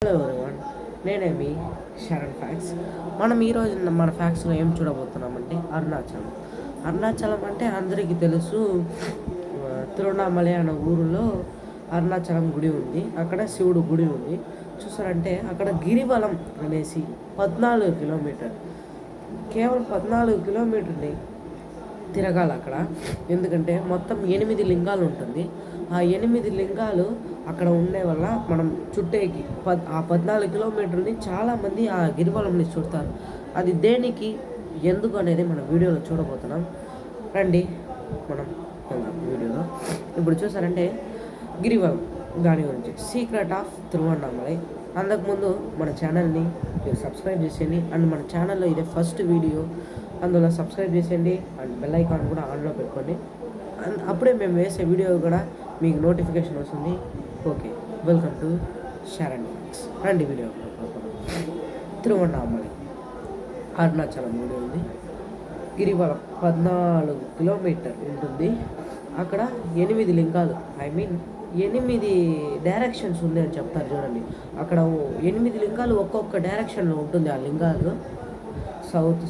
Hello everyone, నేనే మీ Sharan fax. మనం ఈరోజు మన ఫ్యాక్స్లో ఏం చూడబోతున్నామంటే అరుణాచలం అంటే అందరికీ తెలుసు. తిరువణామలై అనే ఊరిలో అరుణాచలం గుడి ఉంది. అక్కడ శివుడు గుడి ఉంది. చూసారంటే అక్కడ గిరివలం అనేసి 14 కిలోమీటర్, కేవలం 14 కిలోమీటర్ని తిరగాలి అక్కడ. ఎందుకంటే మొత్తం 8 లింగాలు ఉంటుంది. ఆ 8 లింగాలు అక్కడ ఉండే వల్ల మనం చుట్టేకి ఆ 14 కిలోమీటర్ని చాలామంది ఆ గిరివలంని చుడతారు. అది దేనికి, ఎందుకు అనేది మన వీడియోలో చూడబోతున్నాం. రండి మనం వెళ్దాం వీడియోలో. ఇప్పుడు చూసారంటే గిరివలం, దాని గురించి సీక్రెట్ ఆఫ్ తిరువణామలై. అంతకుముందు మన ఛానల్ని మీరు సబ్స్క్రైబ్ చేసేయండి. అండ్ మన ఛానల్లో ఇదే ఫస్ట్ వీడియో, అందులో సబ్స్క్రైబ్ చేసేయండి. అండ్ బెల్ ఐకాన్ కూడా ఆన్లో పెట్టుకోండి. అండ్ అప్పుడే మేము వేసే వీడియో కూడా మీకు నోటిఫికేషన్ వస్తుంది. Okay, welcome to Sharan facts. రండి వీడియో. తిరువణామలై అరుణాచలం గుడి ఉంది. గిరివలం 14 కిలోమీటర్ ఉంటుంది. అక్కడ 8 లింగాలు, 8 డైరెక్షన్స్ ఉంది అని చెప్తారు చూడండి. అక్కడ 8 లింగాలు ఒక్కొక్క డైరెక్షన్లో ఉంటుంది. ఆ లింగాలు సౌత్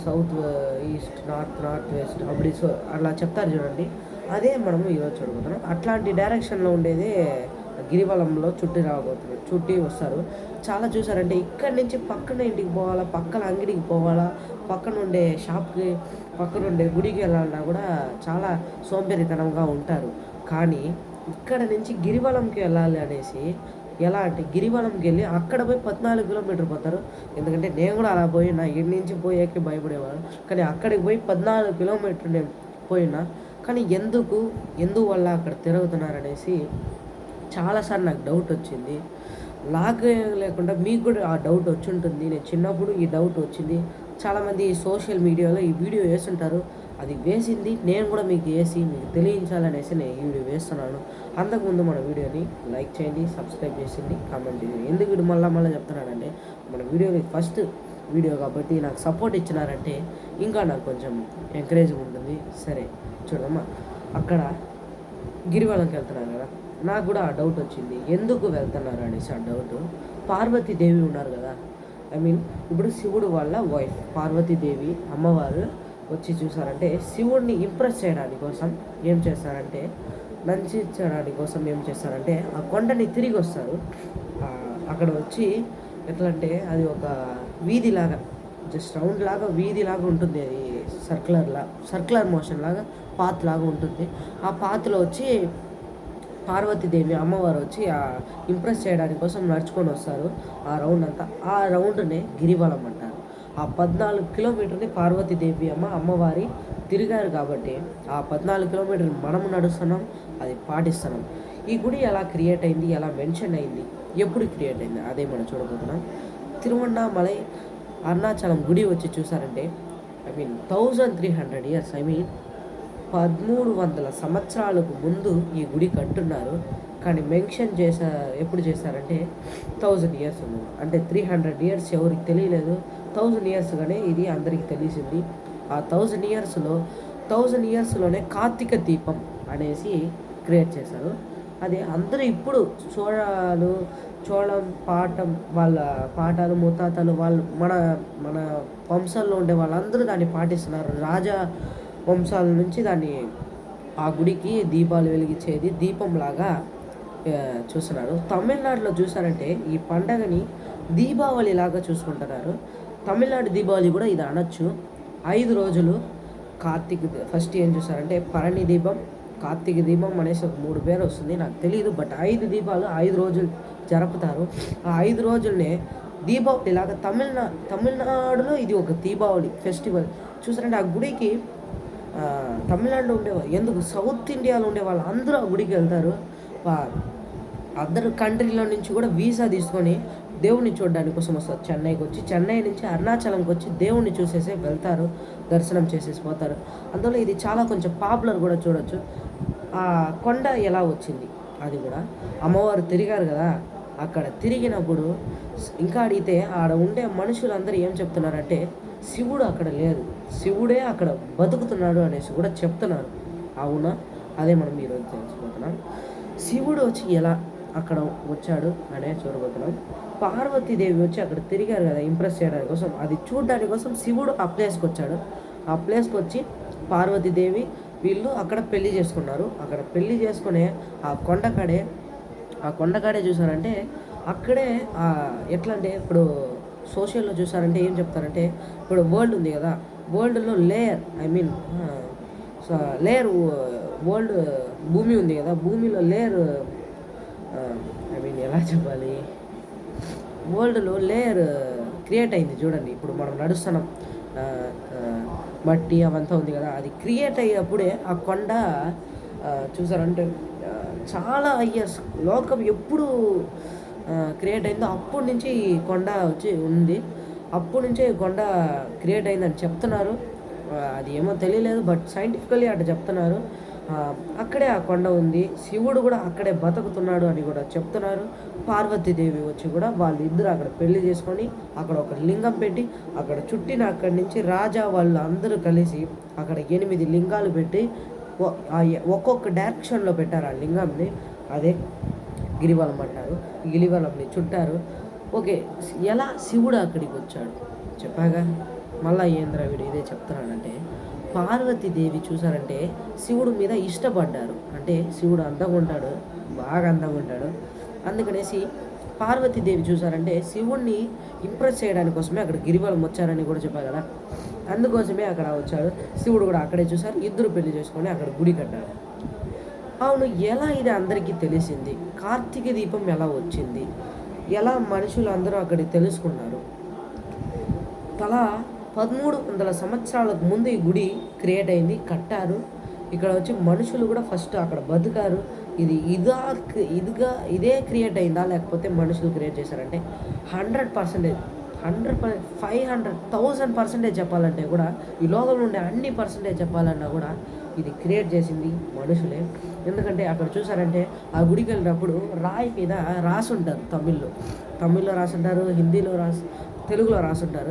ఈస్ట్, నార్త్ వెస్ట్, అప్పుడు అట్లా చెప్తారు చూడండి. అదే మనము ఈరోజు చూడబోతున్నాం. అట్లాంటి డైరెక్షన్లో ఉండేదే గిరివలంలో చుట్టి వస్తారు. చాలా చూసారంటే ఇక్కడి నుంచి పక్కన ఇంటికి పోవాలా, పక్కన అంగడికి పోవాలా, పక్కన ఉండే షాప్కి, పక్కన ఉండే గుడికి వెళ్ళాలన్నా కూడా చాలా సోంబేరితనంగా ఉంటారు. కానీ ఇక్కడ నుంచి గిరివలంకి వెళ్ళాలి అనేసి, ఎలా అంటే గిరివలంకి వెళ్ళి అక్కడ పోయి 14 కిలోమీటర్ పోతారు. ఎందుకంటే నేను కూడా అలా పోయినా, ఇక్కడి నుంచి పోయాకే భయపడేవాడు. కానీ అక్కడికి పోయి 14 కిలోమీటర్ నేను పోయినా. కానీ ఎందువల్ల అక్కడ తిరుగుతున్నారనేసి చాలాసార్లు నాకు డౌట్ వచ్చింది. లాగే లేకుండా మీకు కూడా ఆ డౌట్ వచ్చి ఉంటుంది. నేను చిన్నప్పుడు ఈ డౌట్ వచ్చింది. చాలామంది సోషల్ మీడియాలో ఈ వీడియో వేస్తుంటారు. అది వేసింది నేను కూడా మీకు తెలియించాలనేసి నేను ఈ వీడియో వేస్తున్నాను. అంతకుముందు మన వీడియోని లైక్ చేయండి, సబ్స్క్రైబ్ చేసింది, కామెంట్ చేయండి. ఎందుకు వీడు మళ్ళీ చెప్తున్నానంటే, మన వీడియోని ఫస్ట్ వీడియో కాబట్టి నాకు సపోర్ట్ ఇచ్చినారంటే ఇంకా నాకు కొంచెం ఎంకరేజ్గా ఉంటుంది. సరే చూడమ్మా, అక్కడ గిరివలంకి వెళ్తున్నారు కదా, నాకు కూడా ఆ డౌట్ వచ్చింది. ఎందుకు వెళ్తున్నారు అనేసి ఆ డౌట్. పార్వతీదేవి ఉన్నారు కదా, ఇప్పుడు శివుడు వాళ్ళ వైఫ్ పార్వతీదేవి అమ్మవారు వచ్చి చూసారంటే శివుడిని ఇంప్రెస్ చేయడానికి కోసం ఏం చేస్తారంటే, నంచించడానికి కోసం ఏం చేస్తారంటే ఆ కొండని తిరిగి వస్తారు. అక్కడ వచ్చి ఎట్లా అంటే అది ఒక వీధిలాగా, జస్ట్ రౌండ్ లాగా వీధిలాగా ఉంటుంది. అది సర్క్యులర్ మోషన్ లాగా పాత్ లాగా ఉంటుంది. ఆ పాత్లో వచ్చి పార్వతీదేవి అమ్మవారు వచ్చి ఆ ఇంప్రెస్ చేయడానికి కోసం నడుచుకొని వస్తారు. ఆ రౌండ్ అంతా, ఆ రౌండ్నే గిరివలం అంటారు. ఆ 14 కిలోమీటర్ని పార్వతీదేవి అమ్మవారి తిరిగారు కాబట్టి ఆ 14 కిలోమీటర్లు మనము నడుస్తున్నాం, అది పాటిస్తున్నాం. ఈ గుడి ఎలా క్రియేట్ అయింది, ఎలా మెన్షన్ అయింది, ఎప్పుడు క్రియేట్ అయింది, అదే మనం చూడబోతున్నాం. తిరువణామలై అరుణాచలం గుడి వచ్చి చూసారంటే 1300 ఇయర్స్, 1300 సంవత్సరాలకు ముందు ఈ గుడి కట్టున్నారు. కానీ మెన్షన్ ఎప్పుడు చేశారంటే 1000 ఇయర్స్ ఉంది. అంటే 300 ఇయర్స్ ఎవరికి తెలియలేదు, 1000 ఇయర్స్గానే ఇది అందరికీ తెలిసింది. ఆ 1000 ఇయర్స్లోనే కార్తీక దీపం అనేసి క్రియేట్ చేశారు. అది అందరూ ఇప్పుడు చోళం వాళ్ళ పాఠాలు ముత్తాతలు వాళ్ళు మన వంశాల్లో ఉండే వాళ్ళందరూ దాన్ని పాటిస్తున్నారు. రాజా వంశాల నుంచి దాన్ని, ఆ గుడికి దీపాలు వెలిగించేది దీపంలాగా చూస్తున్నారు. తమిళనాడులో చూసారంటే ఈ పండగని దీపావళి లాగా చూసుకుంటున్నారు. తమిళనాడు దీపావళి కూడా ఇది అనొచ్చు. 5 రోజులు ఫస్ట్ ఏం చూసారంటే పరణి దీపం, కార్తీక దీపం అనేసి ఒక 3 పేరు వస్తుంది, నాకు తెలియదు. బట్ 5 దీపాలు 5 రోజులు జరుపుతారు. ఆ 5 రోజులనే దీపావళి లాగా తమిళనాడులో ఇది ఒక దీపావళి ఫెస్టివల్. చూసారంటే ఆ గుడికి తమిళనాడులో ఉండేవాళ్ళు, ఎందుకు సౌత్ ఇండియాలో ఉండే వాళ్ళు అందరూ ఆ గుడికి వెళ్తారు. అదర్ కంట్రీలో నుంచి కూడా వీసా తీసుకొని దేవుణ్ణి చూడడానికి కోసం వస్తారు. చెన్నైకి వచ్చి, చెన్నై నుంచి అరుణాచలంకి వచ్చి దేవుణ్ణి చూసేసి వెళ్తారు, దర్శనం చేసేసి పోతారు. అందువల్ల ఇది చాలా కొంచెం పాపులర్ కూడా చూడొచ్చు. ఆ కొండ ఎలా వచ్చింది అది కూడా, అమ్మవారు తిరిగారు కదా, అక్కడ తిరిగినప్పుడు ఇంకా అడిగితే ఆడ ఉండే మనుషులందరూ ఏం చెప్తున్నారంటే శివుడు అక్కడ లేదు, శివుడే అక్కడ బతుకుతున్నాడు అనేసి కూడా చెప్తున్నారు. అవునా, అదే మనం ఈరోజు తెలుసుకుంటున్నాం. శివుడు వచ్చి ఎలా అక్కడ వచ్చాడు అనే చూడబోతున్నాం. పార్వతీదేవి వచ్చి అక్కడ తిరిగారు కదా ఇంప్రెస్ చేయడానికి కోసం, అది చూడడానికి కోసం శివుడు ఆ ప్లేస్కి వచ్చాడు. ఆ ప్లేస్కి వచ్చి పార్వతీదేవి వీళ్ళు అక్కడ పెళ్లి చేసుకున్నారు. అక్కడ పెళ్లి చేసుకునే ఆ కొండకాడే చూసారంటే అక్కడే ఎట్లా అంటే ఇప్పుడు సోషల్లో చూసారంటే ఏం చెప్తారంటే, ఇప్పుడు వరల్డ్ ఉంది కదా, వరల్డ్లో లేయర్ లేయర్ వరల్డ్ భూమి ఉంది కదా, భూమిలో లేయర్ ఎలా చెప్పాలి, వరల్డ్లో లేయర్ క్రియేట్ అయింది చూడండి. ఇప్పుడు మనం నడుస్తున్నాం, మట్టి అవంతా ఉంది కదా, అది క్రియేట్ అయ్యేప్పుడే ఆ కొండ చూసారంటే చాలా ఇయర్స్ లోకం ఎప్పుడు క్రియేట్ అయిందో అప్పటి నుంచి ఈ కొండ వచ్చి ఉంది. అప్పటి నుంచే ఈ కొండ క్రియేట్ అయిందని చెప్తున్నారు. అది ఏమో తెలియలేదు, బట్ సైంటిఫికలీ అట్లా చెప్తున్నారు. అక్కడే ఆ కొండ ఉంది, శివుడు కూడా అక్కడే బతుకుతున్నాడు అని కూడా చెప్తున్నారు. పార్వతీదేవి వచ్చి కూడా వాళ్ళిద్దరు అక్కడ పెళ్లి చేసుకొని అక్కడ ఒక లింగం పెట్టి అక్కడ చుట్టిన అక్కడి నుంచి రాజా వాళ్ళు అందరూ కలిసి అక్కడ 8 లింగాలు పెట్టి ఒక్కొక్క డైరెక్షన్లో పెట్టారు ఆ లింగంని. అదే గిరివలం అంటారు. గిరివలంని చుట్టారు. ఓకే, ఎలా శివుడు అక్కడికి వచ్చాడు చెప్పాగా, మళ్ళీ ఏంద్ర వీడు ఇదే చెప్తున్నాడంటే, పార్వతీదేవి చూసారంటే శివుడు మీద ఇష్టపడ్డారు. అంటే శివుడు అందంగా ఉంటాడు, బాగా అందంగా ఉంటాడు. అందుకనేసి పార్వతీదేవి చూసారంటే శివుణ్ణి ఇంప్రెస్ చేయడానికి కోసమే అక్కడ గిరివలం వచ్చారని కూడా చెప్పారు కదా, అందుకోసమే అక్కడ వచ్చాడు. శివుడు కూడా అక్కడే చూసారు, ఇద్దరు పెళ్లి చేసుకొని అక్కడ గుడి కట్టారు. అవును, ఎలా ఇది అందరికీ తెలిసింది? కార్తీక దీపం ఎలా వచ్చింది? ఎలా మనుషులు అందరూ అక్కడికి తెలుసుకున్నారు? తలా 1300 సంవత్సరాలకు ముందు ఈ గుడి క్రియేట్ అయింది, కట్టారు. ఇక్కడ వచ్చి మనుషులు కూడా ఫస్ట్ అక్కడ బతుకారు. ఇదే క్రియేట్ అయిందా లేకపోతే మనుషులు క్రియేట్ చేశారంటే 100%, 500,000% చెప్పాలంటే కూడా, ఈ లోకంలో ఉండే అన్ని పర్సెంటేజ్ చెప్పాలన్నా కూడా ఇది క్రియేట్ చేసింది మనుషులే. ఎందుకంటే అక్కడ చూసారంటే ఆ గుడికి వెళ్ళినప్పుడు రాయి మీద రాసుంటారు, తమిళ్లో రాసుంటారు, తెలుగులో రాసుంటారు,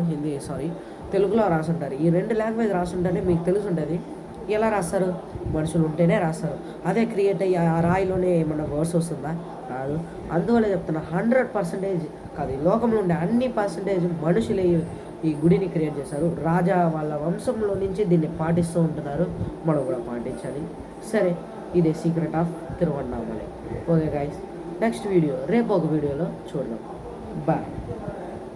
తెలుగులో రాసుంటారు. ఈ 2 లాంగ్వేజ్ రాసుంటేనే మీకు తెలుసుంటుంది. ఎలా రాస్తారు? మనుషులు ఉంటేనే రాస్తారు. అదే క్రియేట్ అయ్యి ఆ రాయిలోనే ఏమన్నా వర్డ్స్ వస్తుందా? రాదు. అందువల్ల చెప్తున్నా 100% కాదు, ఈ లోకంలో ఉండే అన్ని పర్సెంటేజ్ మనుషులే ఈ గుడిని క్రియేట్ చేశారు. రాజా వాళ్ళ వంశంలో నుంచి దీన్ని పాటిస్తూ ఉంటున్నారు, మనం కూడా పాటించాలి. సరే, ఇదే secret of Tiruvannamalai. Okay guys, next video రేపు ఒక వీడియోలో చూద్దాం. బాయ్.